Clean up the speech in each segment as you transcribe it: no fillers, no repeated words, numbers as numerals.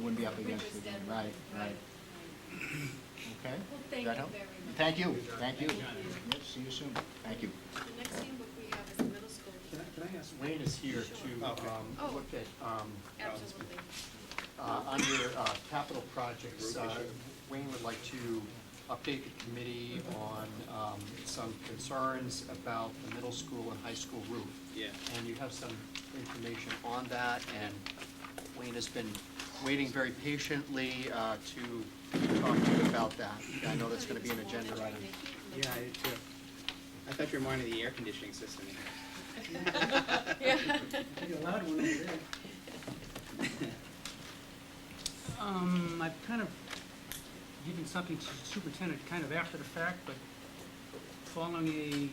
wouldn't be up Richard against it, Stedman. right, right. Okay? Well, thank That you help? very much. Thank you, thank you. Thank you. Yes, see you soon. Thank you. The next handbook we have is the middle school. Can I ask, Wayne is here to Oh. look at, Absolutely. under capital projects, Wayne would like to update the committee on some concerns about the middle school and high school roof. Yeah. And you have some information on that, and Wayne has been waiting very patiently to talk to you about that. I know that's gonna be an agenda item. Yeah, I did too. I thought you were minding the air conditioning system in here. Yeah. Maybe a loud one over there. I've kind of given something to the superintendent kind of after the fact, but following a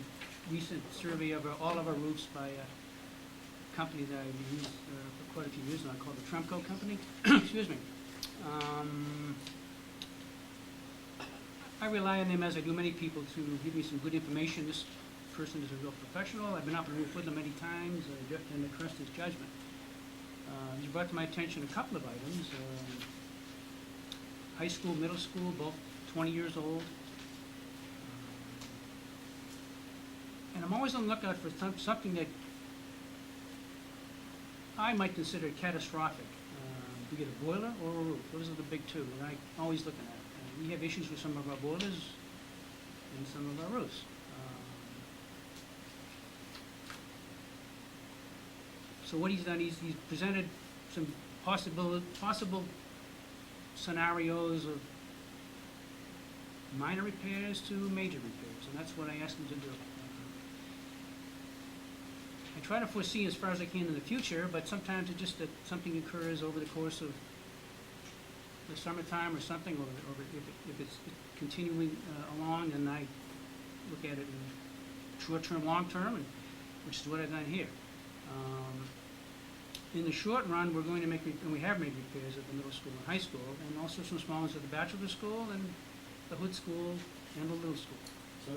recent survey of all of our roofs by a company that I've used for quite a few years now called the Tremco Company, excuse me. I rely on them, as I do many people, to give me some good information. This person is a real professional. I've been up on the roof with them many times, and I trust his judgment. He's brought to my attention a couple of items. High school, middle school, both 20 years old. And I'm always on the lookout for something that I might consider catastrophic. We get a boiler or a roof. Those are the big two, and I'm always looking at it. We have issues with some of our boilers and some of our roofs. So what he's done, he's presented some possible scenarios of minor repairs to major repairs, and that's what I asked him to do. I try to foresee as far as I can in the future, but sometimes it just that something occurs over the course of the summertime or something, or if it's continuing along, then I look at it in short-term, long-term, and which is what I've done here. In the short run, we're going to make, and we have made repairs at the middle school and high school, and also some small ones at the bachelor school and the hood school and the little school. So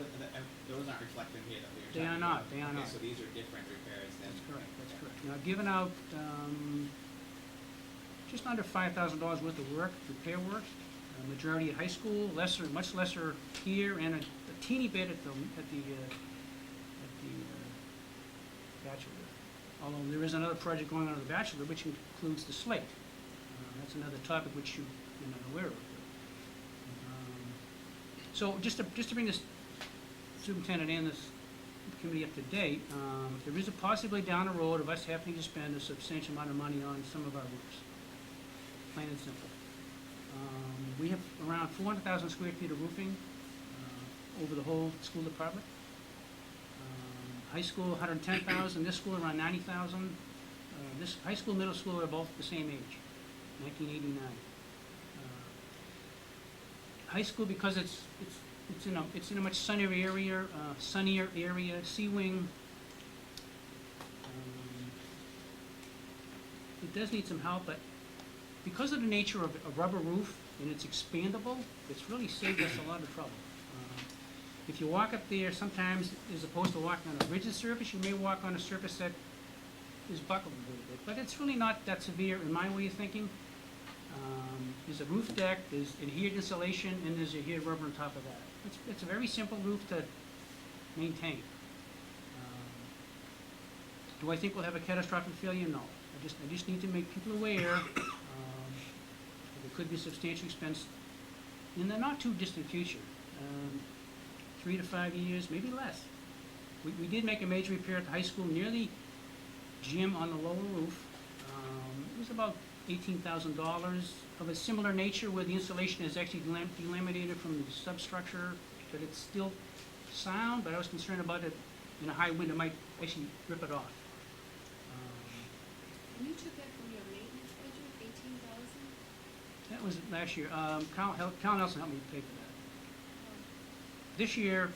those aren't reflected here that we were They are talking not, about? they are not. Okay, so these are different repairs than? That's correct, that's Okay. correct. Now, I've given out just under $5,000 worth of work, repair work, majority at high school, lesser, much lesser here, and a teeny bit at the bachelor. Although there is another project going on at the bachelor, which includes the slate. That's another topic which you're not aware of. So just to bring this superintendent and this committee up to date, there is a possibility down the road of us having to spend a substantial amount of money on some of our roofs, plain and simple. We have around 400,000 square feet of roofing over the whole school department. High school, 110,000, this school around 90,000. This high school, middle school are both the same age, 1989. High school, because it's in a much sunnier area, sea wing. It does need some help, but because of the nature of a rubber roof and it's expandable, it's really saved us a lot of trouble. If you walk up there, sometimes, as opposed to walking on a rigid surface, you may walk on a surface that is buckled a little bit, but it's really not that severe in my way of thinking. There's a roof deck, there's adhered insulation, and there's adhered rubber on top of that. It's a very simple roof to maintain. Do I think we'll have a catastrophic failure? No. I just need to make people aware that there could be substantial expense in the not too distant future. 3 to 5 years, maybe less. We did make a major repair at the high school near the gym on the lower roof. It was about $18,000 of a similar nature where the insulation is actually delaminated from the substructure, but it's still sound, but I was concerned about it in a high wind, it might actually rip it off. And you took that from your maintenance budget, 18,000? That was last year. Cal Nelson helped me pay for that. This year,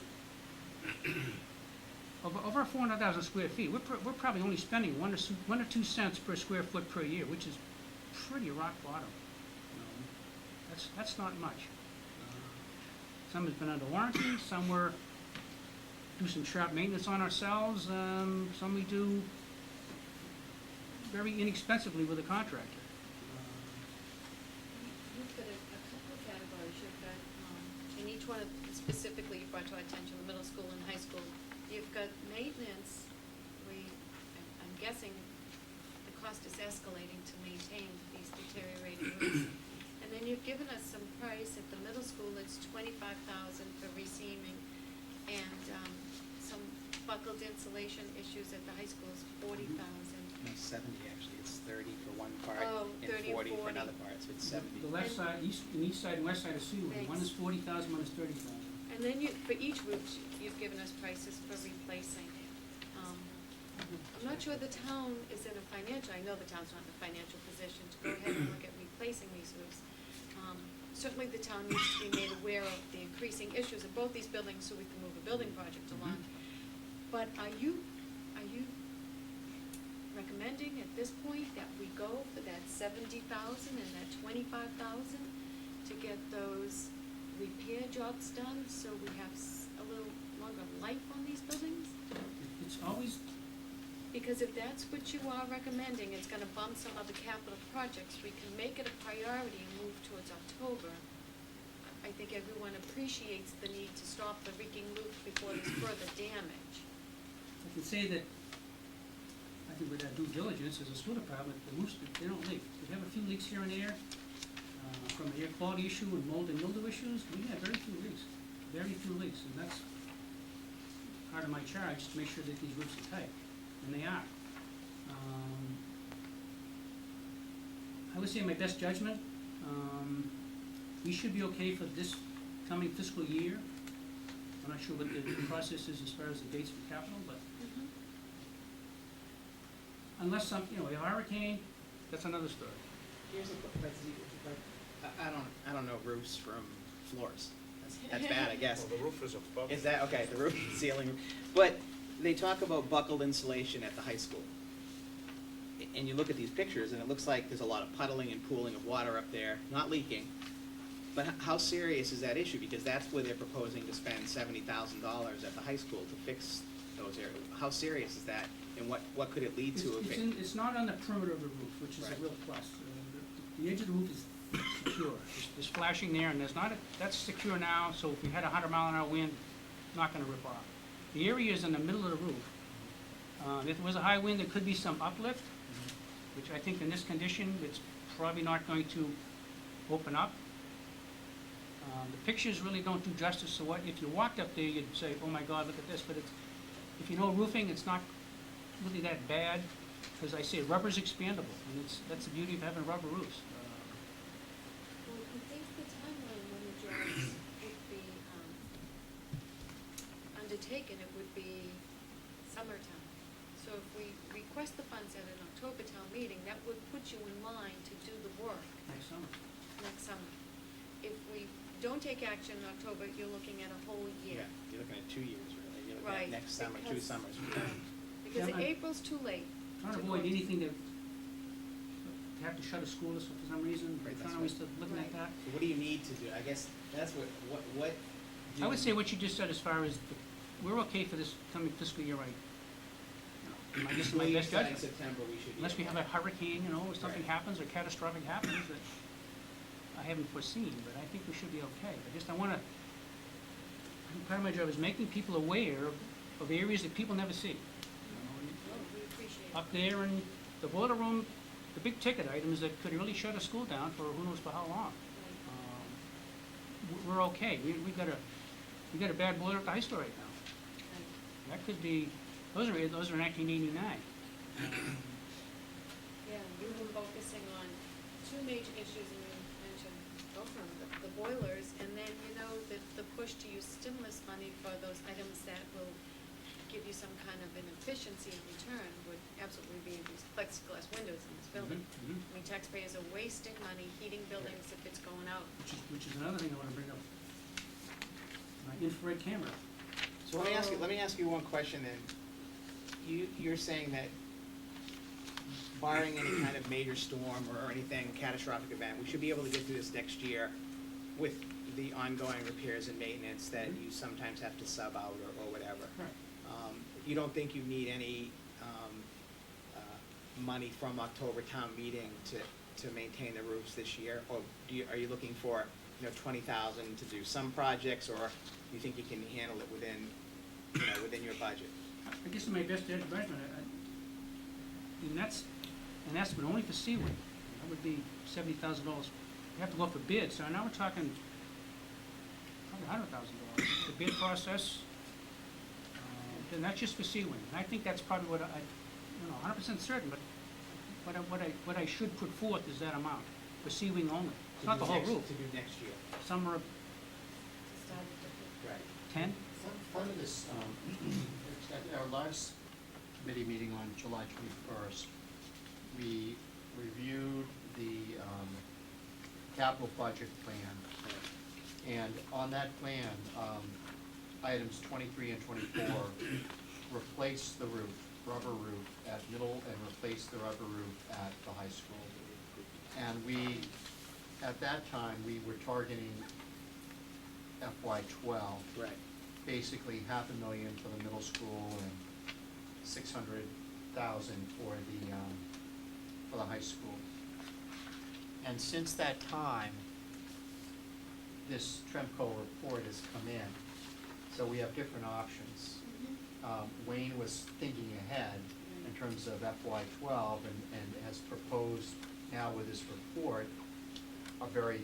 of our 400,000 square feet, we're probably only spending 1 or 2 cents per square foot per year, which is pretty rock bottom. That's not much. Some has been under warranty, some we're do some sharp maintenance on ourselves, some we do very inexpensively with a contractor. got a couple of categories. You've got, in each one of, specifically you brought to our attention, the middle school and high school. You've got maintenance, I'm guessing the cost is escalating to maintain these deteriorating roofs. And then you've given us some price. At the middle school, it's $25,000 for reseaming, and some buckled insulation issues at the high school is $40,000. No, 70 actually, it's 30 for one part Oh, and 30 40 and for 40. another part, so it's 70. The left side, in each side and west side of Seaway, one is Thanks. 40,000, one is 30,000. And then you, for each roof, you've given us prices for replacing. I'm not sure the town is in a financial, I know the town's not in a financial position to go ahead and look at replacing these roofs. Certainly the town needs to be made aware of the increasing issues of both these buildings so we can move a building project along. But are you recommending at this point that we go for that 70,000 and that 25,000 to get those repair jobs done so we have a little longer life on these buildings? It's always, Because if that's what you are recommending, it's gonna bump some other capital projects. We can make it a priority and move towards October. I think everyone appreciates the need to stop the leaking roof before there's further damage. I can say that, I think with our due diligence as a school department, the roofs, they don't leak. We have a few leaks here and there, from an air quality issue and mold and mildew issues, we have very few leaks, and that's part of my charge, to make sure that these roofs are tight, and they are. I would say my best judgment, we should be okay for this coming fiscal year. I'm not sure what the process is as far as the dates for capital, but unless some, a hurricane, that's another story. Here's I don't know roofs from floors. That's bad, I guess. Well, the roof is above. Is that, okay, the roof and ceiling, but they talk about buckled insulation at the high school. And you look at these pictures, and it looks like there's a lot of puddling and pooling of water up there, not leaking. But how serious is that issue? Because that's where they're proposing to spend $70,000 at the high school to fix those areas. How serious is that, and what could it lead to if it? It's not on the perimeter of the roof, which is a Right. real plus. The edge of the roof is secure. There's flashing there, and that's secure now, so if we had a 100-mile-an-hour wind, not gonna rip off. The area is in the middle of the roof. If there was a high wind, there could be some uplift, which I think in this condition, it's probably not going to open up. The pictures really don't do justice to what, if you walked up there, you'd say, oh my God, look at this, but if you know roofing, it's not really that bad, because I say rubber's expandable, and that's the beauty of having rubber roofs. Well, I think the timeline when the jobs would be undertaken, it would be summertime. So if we request the funds at an October town meeting, that would put you in line to do the work Next summer. next summer. If we don't take action in October, you're looking at a whole year. Yeah, you're looking at 2 years, really. You're looking Right, at next summer, 2 because- summers. Because Yeah, April's too late. Trying to to avoid go- anything that, have to shut a school for some reason, Right, we're that's trying always to right. looking at Right. that. So what do you need to do? I guess that's what do I would you- say what you just said as far as, we're okay for this coming fiscal year, right? I guess my Well, you best said in judgment. September we should be. Unless we have a hurricane, or something Right. happens, or catastrophic happens that I haven't foreseen, but I think we should be okay. I wanna, part of my job is making people aware of areas that people never see. Oh, we appreciate it. Up there in the boiler room, the big ticket items that could really shut a school down for who knows for how long. Right, We're okay. We got a bad boiler at the high school right now. right. That could be, those are 1989. Yeah, you were focusing on two major issues, and you mentioned both of them, the boilers, and then, the push to use stimulus money for those items that will give you some kind of an efficiency in return would absolutely be these plexiglass windows in this building. Mhm, mhm. I mean, taxpayers are wasting money heating buildings if it's going out. Which is another thing I want to bring up. Infrared camera. So let me ask you one question then. You're saying that barring any kind of major storm or anything catastrophic event, we should be able to get through this next year with the ongoing repairs and maintenance that you sometimes have to sub out or whatever. Right. You don't think you need any money from October town meeting to maintain the roofs this year? Or are you looking for, 20,000 to do some projects, or do you think you can handle it within your budget? I guess in my best judgment, and that's an estimate only for Seaway. That would be $70,000. You have to go for bids, so now we're talking probably $100,000. The bid process, and that's just for Seaway. And I think that's probably what I 100% certain, but what I should put forth is that amount for Seaway only. It's not the whole roof. To do next year. Some are Start at Right. 10. Part of this, at our last committee meeting on July 21st, we reviewed the capital budget plan. And on that plan, items 23 and 24 replace the roof, rubber roof at middle, and replace the rubber roof at the high school. And we, at that time, we were targeting FY12. Right. Basically $500,000 for the middle school and $600,000 for the high school. And since that time, this Tremco report has come in, so we have different options. Wayne was thinking ahead in terms of FY12 and has proposed now with this report a very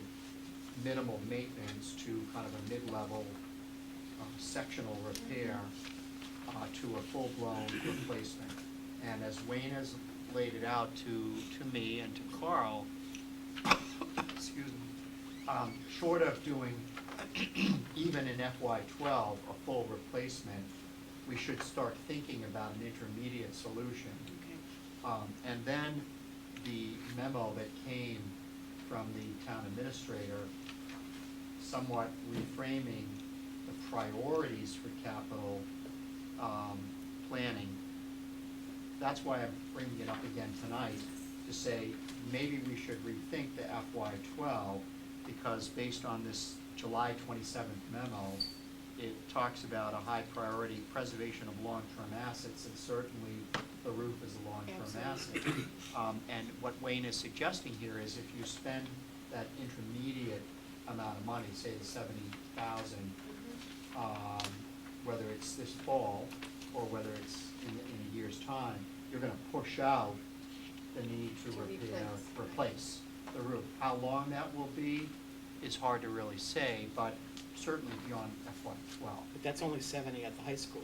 minimal maintenance to kind of a mid-level sectional repair to a full-blown replacement. And as Wayne has laid it out to me and to Carl, excuse me, short of doing even in FY12 a full replacement, we should start thinking about an intermediate solution. Okay. And then the memo that came from the town administrator somewhat reframing the priorities for capital planning. That's why I'm bringing it up again tonight, to say maybe we should rethink the FY12, because based on this July 27th memo, it talks about a high priority preservation of long-term assets, and certainly the roof is a long-term asset. And what Wayne is suggesting here is if you spend that intermediate amount of money, say the 70,000, whether it's this fall or whether it's in a year's time, you're gonna push out the need to replace the roof. How long that will be is hard to really say, but certainly beyond FY12. But that's only 70 at the high school.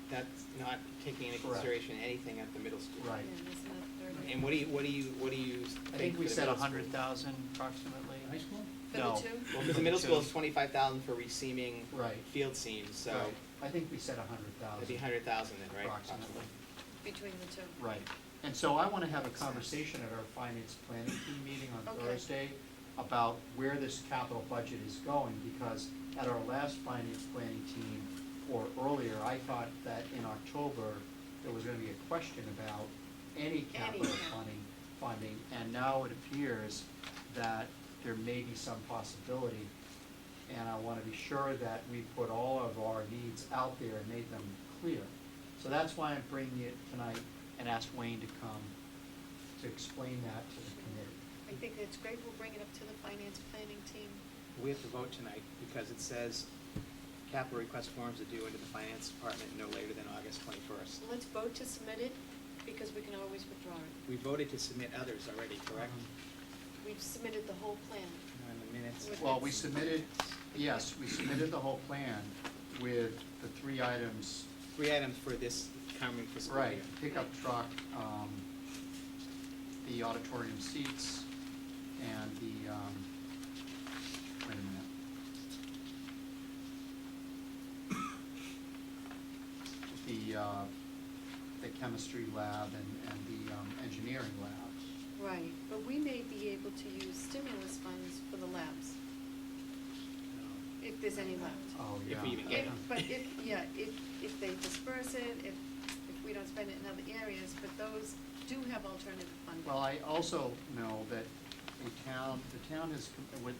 That's not taking into Correct. consideration anything at the middle school. Right. Yeah, isn't that 30? And what do you I think we for the said middle school? 100,000 approximately. High school? For No. the two? Well, because the middle school is 25,000 for reseaming Right. field seams, so Right. I think we said it'd 100,000. be 100,000 then, right? Approximately. Between the two? Right. And so I want to have a conversation at our finance planning team meeting on Okay. Thursday about where this capital budget is going, because at our last finance planning team, or earlier, I thought that in October, there was going to be a question about any capital Any, yeah. funding, and now it appears that there may be some possibility. And I want to be sure that we put all of our needs out there and make them clear. So that's why I'm bringing it tonight and asked Wayne to come to explain that to the committee. I think it's great, we'll bring it up to the finance planning team. We have to vote tonight because it says capital request forms are due into the finance department no later than August 21st. So let's vote to submit it, because we can always withdraw it. We voted to submit others already, correct? We've submitted the whole plan. On the minutes. Well, we submitted, yes, we submitted the whole plan with the 3 items. 3 items for this coming fiscal year. Right, pickup truck, the auditorium seats, and the, wait a minute. The chemistry lab and the engineering lab. Right, but we may be able to use stimulus funds for the labs, if there's any left. Oh, If yeah. we even get If, but if they disperse it, if we don't spend it in other areas, but those do have alternative funding. Well, I also know that the town has,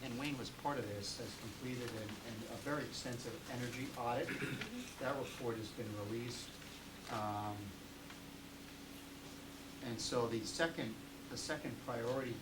and Wayne was part of this, has completed a very extensive energy audit. That report has been released. And so the second priority